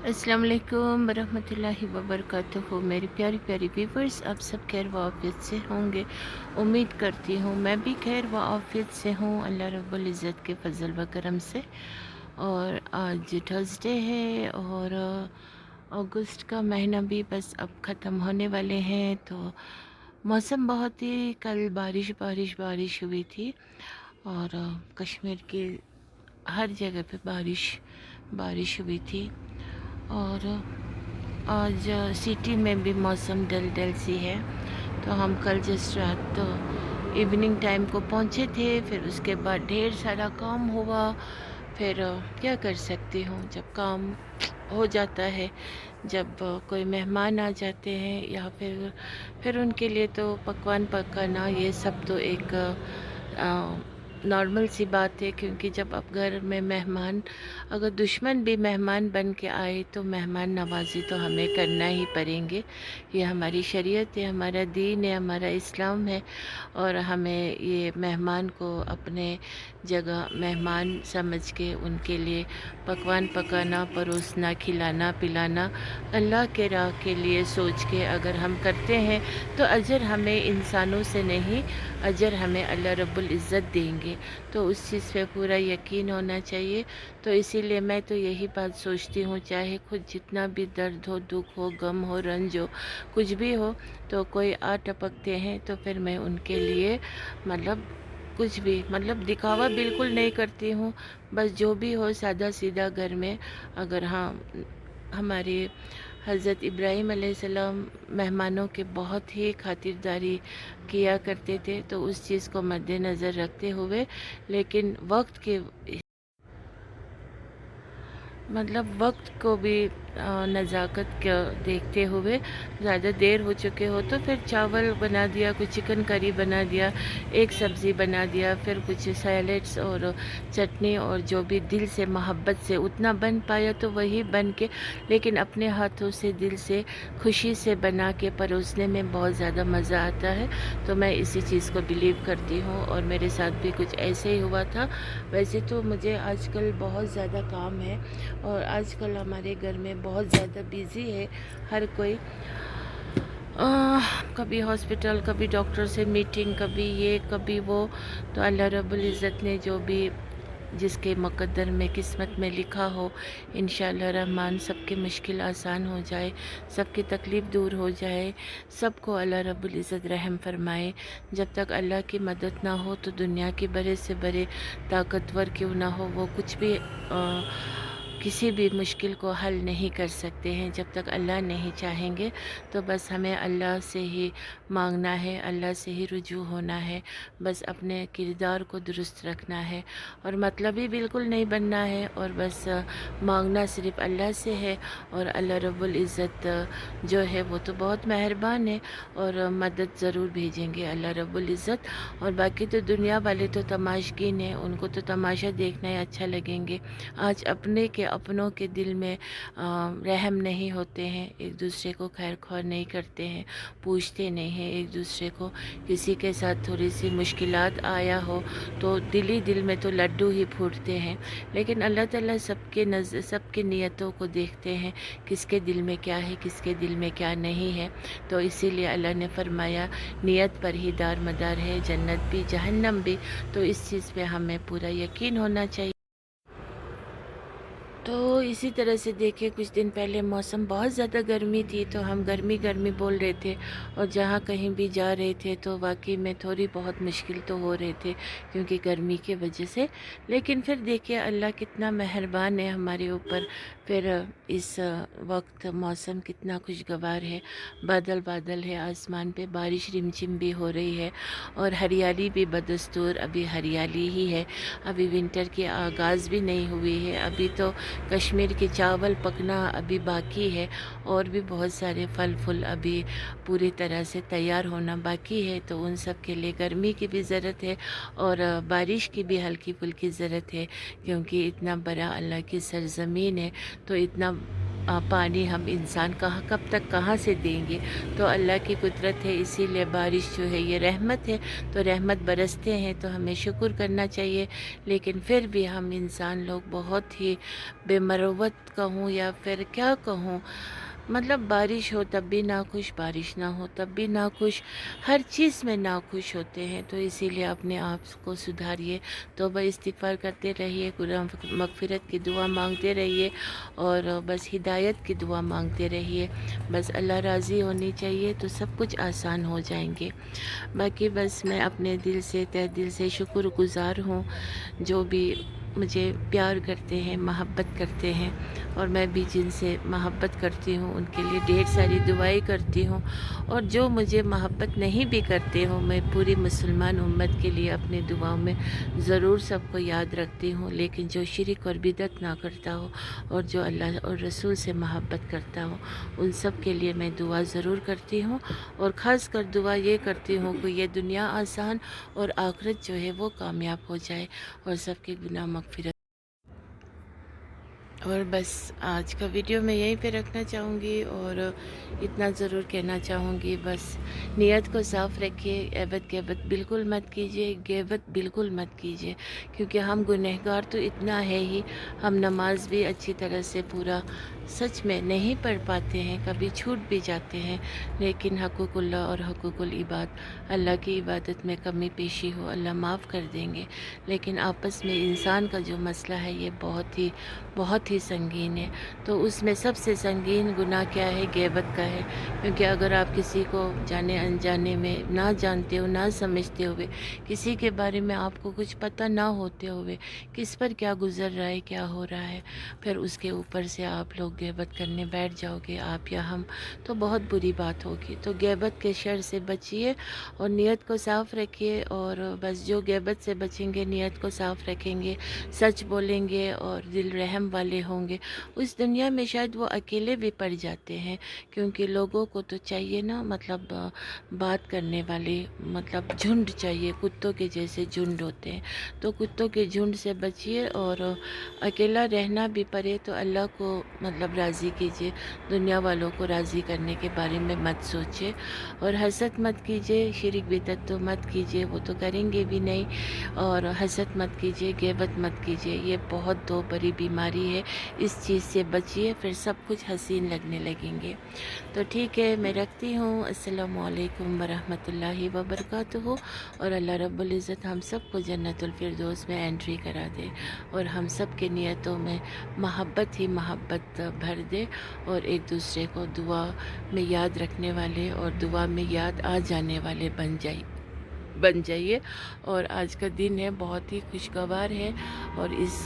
अस्सलाम वालेकुम वरहमतुल्लाहि वबरकातुहू। मेरी प्यारी प्यारी व्यूवर्स, आप सब खैर व आफियत से होंगे। उम्मीद करती हूँ मैं भी खैर व आफियत से हूँ, अल्लाह रब्बुल इज़्ज़त के फ़ज़ल व करम से। और आज थर्सडे है और अगस्त का महीना भी बस अब ख़त्म होने वाले हैं। तो मौसम बहुत ही, कल बारिश बारिश बारिश हुई थी और कश्मीर की हर जगह पे बारिश बारिश हुई थी। और आज सिटी में भी मौसम डल डल सी है। तो हम कल जस्ट रात इवनिंग टाइम को पहुँचे थे, फिर उसके बाद ढेर सारा काम हुआ। फिर क्या कर सकती हूँ, जब काम हो जाता है, जब कोई मेहमान आ जाते हैं या फिर उनके लिए तो पकवान पकाना ये सब तो एक नॉर्मल सी बात है। क्योंकि जब अब घर में मेहमान, अगर दुश्मन भी मेहमान बन के आए तो मेहमान नवाजी तो हमें करना ही पड़ेंगे। ये हमारी शरीयत है, हमारा दीन है, हमारा इस्लाम है। और हमें ये मेहमान को अपने जगह मेहमान समझ के उनके लिए पकवान पकाना, परोसना, खिलाना पिलाना अल्लाह के राह के लिए सोच के अगर हम करते हैं तो अजर हमें इंसानों से नहीं, अजर हमें अल्लाह रब्बुल इज़्ज़त देंगे। तो उस चीज़ पे पूरा यकीन होना चाहिए। तो इसीलिए मैं तो यही बात सोचती हूँ, चाहे खुद जितना भी दर्द हो, दुख हो, गम हो, रंज हो, कुछ भी हो, तो कोई आ टपकते हैं तो फिर मैं उनके लिए मतलब कुछ भी मतलब दिखावा बिल्कुल नहीं करती हूँ। बस जो भी हो सादा सीधा घर में। अगर हाँ, हमारे हज़रत इब्राहीम अलैहिस्सलाम मेहमानों के बहुत ही खातिरदारी किया करते थे, तो उस चीज़ को मद्देनज़र रखते हुए, लेकिन वक्त के मतलब वक्त को भी नज़ाकत का देखते हुए, ज़्यादा देर हो चुके हो तो फिर चावल बना दिया, कुछ चिकन करी बना दिया, एक सब्ज़ी बना दिया, फिर कुछ सैलेड्स और चटनी, और जो भी दिल से मोहब्बत से उतना बन पाया तो वही बन के, लेकिन अपने हाथों से दिल से खुशी से बना के परोसने में बहुत ज़्यादा मज़ा आता है। तो मैं इसी चीज़ को बिलीव करती हूँ और मेरे साथ भी कुछ ऐसे ही हुआ था। वैसे तो मुझे आजकल बहुत ज़्यादा काम है और आजकल हमारे घर में बहुत ज़्यादा बिज़ी है हर कोई। कभी हॉस्पिटल, कभी डॉक्टर से मीटिंग, कभी ये कभी वो। तो अल्लाह रब्बुल इज़्ज़त ने जो भी जिसके मुक़द्दर में किस्मत में लिखा हो, इंशाअल्लाह रहमान सबकी मुश्किल आसान हो जाए, सबकी तकलीफ़ दूर हो जाए, सबको अल्लाह रब्बुल इज़्ज़त रहम फरमाए। जब तक अल्लाह की मदद ना हो तो दुनिया के बड़े से बड़े ताकतवर क्यों ना हो, वो कुछ भी किसी भी मुश्किल को हल नहीं कर सकते हैं। जब तक अल्लाह नहीं चाहेंगे तो बस हमें अल्लाह से ही मांगना है, अल्लाह से ही रुजू होना है। बस अपने किरदार को दुरुस्त रखना है और मतलबी बिल्कुल नहीं बनना है, और बस मांगना सिर्फ़ अल्लाह से है। और अल्लाह रब्बुल इज़्ज़त जो है वो तो बहुत मेहरबान है और मदद ज़रूर भेजेंगे अल्लाह रब्बुल इज़्ज़त। और बाकी तो दुनिया वाले तो तमाशगीन हैं, उनको तो तमाशा देखना ही अच्छा लगेंगे। आज अपने के अपनों के दिल में रहम नहीं होते हैं, एक दूसरे को खैर ख्वाह नहीं करते हैं, पूछते नहीं हैं एक दूसरे को। किसी के साथ थोड़ी सी मुश्किलात आया हो तो दिल ही दिल में तो लड्डू ही फूटते हैं। लेकिन अल्लाह ताला सबके नियतों को देखते हैं, किसके दिल में क्या है, किसके दिल में क्या नहीं है। तो इसीलिए अल्लाह ने फरमाया, नियत पर ही दार मदार है, जन्नत भी जहन्नम भी। तो इस चीज़ पे हमें पूरा यकीन होना चाहिए। तो इसी तरह से देखिए, कुछ दिन पहले मौसम बहुत ज़्यादा गर्मी थी तो हम गर्मी गर्मी बोल रहे थे, और जहाँ कहीं भी जा रहे थे तो वाकई में थोड़ी बहुत मुश्किल तो हो रहे थे क्योंकि गर्मी के वजह से। लेकिन फिर देखिए अल्लाह कितना मेहरबान है हमारे ऊपर। फिर इस वक्त मौसम कितना खुशगवार है, बादल बादल है आसमान पे, बारिश रिमझिम भी हो रही है और हरियाली भी बदस्तूर अभी हरियाली ही है। अभी विंटर की आगाज़ भी नहीं हुई है, अभी तो कश्मीर के चावल पकना अभी बाकी है, और भी बहुत सारे फल फूल अभी पूरी तरह से तैयार होना बाकी है। तो उन सब के लिए गर्मी की भी ज़रूरत है और बारिश की भी हल्की फुल्की ज़रूरत है, क्योंकि इतना बड़ा अल्लाह की सरज़मीन है तो इतना पानी हम इंसान कहाँ कब तक कहाँ से देंगे। तो अल्लाह की कुदरत है, इसीलिए बारिश जो है ये रहमत है। तो रहमत बरसते हैं तो हमें शुक्र करना चाहिए। लेकिन फिर भी हम इंसान लोग बहुत ही बेमरवत कहूँ या फिर क्या कहूँ, मतलब बारिश हो तब भी नाखुश, बारिश ना हो तब भी नाखुश, हर चीज़ में नाखुश होते हैं। तो इसीलिए अपने आप को सुधारिए, तौबा इस्तिग़फ़ार करते रहिए, गुनाह मग़फ़िरत की दुआ मांगते रहिए और बस हिदायत की दुआ मांगते रहिए। बस अल्लाह राज़ी होनी चाहिए तो सब कुछ आसान हो जाएंगे। बाकी बस मैं अपने दिल से, तहे दिल से शुक्रगुज़ार हूँ जो भी मुझे प्यार करते हैं, मोहब्बत करते हैं, और मैं भी जिनसे मोहब्बत करती हूँ उनके लिए ढेर सारी दुआएं करती हूँ। और जो मुझे मोहब्बत नहीं भी करते हो, मैं पूरी मुसलमान उम्मत के लिए अपनी दुआओं में ज़रूर सबको याद रखती हूँ। लेकिन जो शिरक और बिदअत ना करता हो और जो अल्लाह और रसूल से मोहब्बत करता हो, उन सब के लिए मैं दुआ ज़रूर करती हूँ। और ख़ास कर दुआ ये करती हूँ कि ये दुनिया आसान और आखिरत जो है वो कामयाब हो जाए और सबके गुनाह मग़फ़िरत। और बस आज का वीडियो मैं यहीं पे रखना चाहूँगी और इतना ज़रूर कहना चाहूँगी, बस नीयत को साफ़ रखिए, एबत गैबत बिल्कुल मत कीजिए, ग़ीबत बिल्कुल मत कीजिए, क्योंकि हम गुनहगार तो इतना है ही, हम नमाज भी अच्छी तरह से पूरा सच में नहीं पढ़ पाते हैं, कभी छूट भी जाते हैं। लेकिन हक़ुक़ुल्लाह और हक़ुक़ुल इबाद, अल्लाह की इबादत में कमी पेशी हो अल्लाह माफ़ कर देंगे। लेकिन आपस में इंसान का जो मसला है ये बहुत ही संगीन है। तो उसमें सबसे संगीन गुनाह क्या है? ग़ीबत का है। क्योंकि अगर आप किसी को जाने अनजाने में, ना जानते हो, ना समझते हुए, किसी के बारे में आपको कुछ पता ना होते हुए, किस पर क्या गुज़र रहा है, क्या हो रहा है, फिर उसके ऊपर से आप लोग ग़ीबत करने बैठ जाओगे, आप या हम, तो बहुत बुरी बात होगी। तो ग़ीबत के शर से बचिए और नीयत को साफ़ रखिए। और बस जो ग़ीबत से बचेंगे, नीयत को साफ़ रखेंगे, सच बोलेंगे और दिल रहम वाले होंगे, उस दुनिया में शायद वो अकेले भी पड़ जाते हैं। क्योंकि लोगों को तो चाहिए ना, मतलब बात करने वाले, मतलब झुंड चाहिए, कुत्तों के जैसे झुंड होते हैं। तो कुत्तों के झुंड से बचिए और अकेला रहना भी पड़े तो अल्लाह को मतलब राज़ी कीजिए, दुनिया वालों को राज़ी करने के बारे में मत सोचिए। और हसद मत कीजिए, शिरक बिदअत तो मत कीजिए, वो तो करेंगे भी नहीं। और हसद मत कीजिए, ग़ीबत मत कीजिए, ये बहुत दो बड़ी बीमारी है। इस चीज़ से बचिए, फिर सब कुछ हसीन लगने लगेंगे। तो ठीक है, मैं रखती हूँ। अस्सलामु अलैकुम वरहमतुल्लाहि वबरकातुहू। और अल्लाह रब्बुल इज़्ज़त हम सबको जन्नतुल फिरदौस में एंट्री करा दे और हम सब के नियतों में मोहब्बत ही मोहब्बत भर दे और एक दूसरे को दुआ में याद रखने वाले और दुआ में याद आ जाने वाले बन जाइए। और आज का दिन है बहुत ही खुशगवार है और इस